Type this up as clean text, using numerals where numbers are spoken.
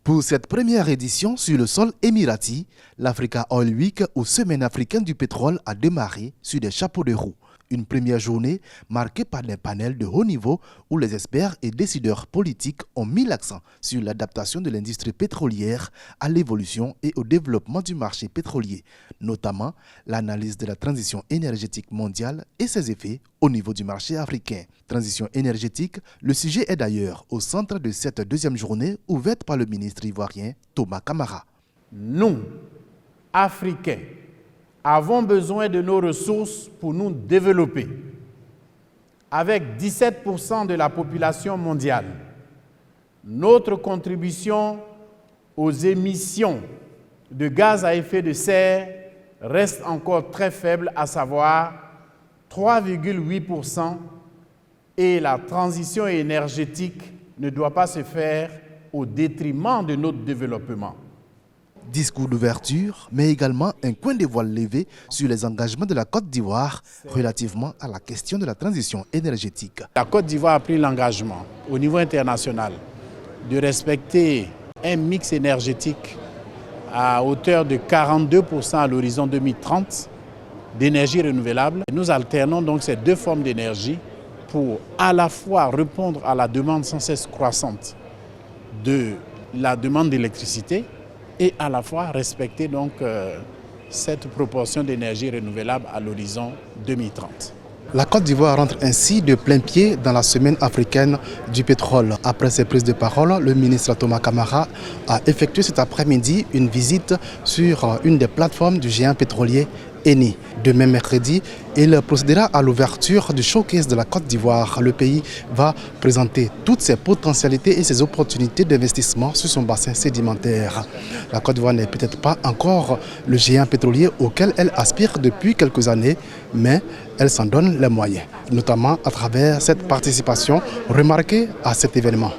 Pour cette première édition sur le sol émirati, l'Africa Oil Week ou Semaine africaine du pétrole a démarré sur des chapeaux de roue. Une première journée marquée par des panels de haut niveau où les experts et décideurs politiques ont mis l'accent sur l'adaptation de l'industrie pétrolière à l'évolution et au développement du marché pétrolier, notamment l'analyse de la transition énergétique mondiale et ses effets au niveau du marché africain. Transition énergétique, le sujet est d'ailleurs au centre de cette deuxième journée ouverte par le ministre ivoirien Thomas Kamara. Nous, Africains, avons besoin de nos ressources pour nous développer. Avec 17% de la population mondiale, notre contribution aux émissions de gaz à effet de serre reste encore très faible, à savoir 3,8%, et la transition énergétique ne doit pas se faire au détriment de notre développement. Discours d'ouverture, mais également un coin de voile levé sur les engagements de la Côte d'Ivoire relativement à la question de la transition énergétique. La Côte d'Ivoire a pris l'engagement au niveau international de respecter un mix énergétique à hauteur de 42% à l'horizon 2030 d'énergie renouvelable. Nous alternons donc ces deux formes d'énergie pour à la fois répondre à la demande sans cesse croissante de la demande d'électricité et à la fois respecter donc cette proportion d'énergie renouvelable à l'horizon 2030. La Côte d'Ivoire rentre ainsi de plein pied dans la semaine africaine du pétrole. Après ses prises de parole, le ministre Thomas Kamara a effectué cet après-midi une visite sur une des plateformes du géant pétrolier Eni. Demain mercredi, il procédera à l'ouverture du showcase de la Côte d'Ivoire. Le pays va présenter toutes ses potentialités et ses opportunités d'investissement sur son bassin sédimentaire. La Côte d'Ivoire n'est peut-être pas encore le géant pétrolier auquel elle aspire depuis quelques années, mais elle s'en donne les moyens, notamment à travers cette participation remarquée à cet événement.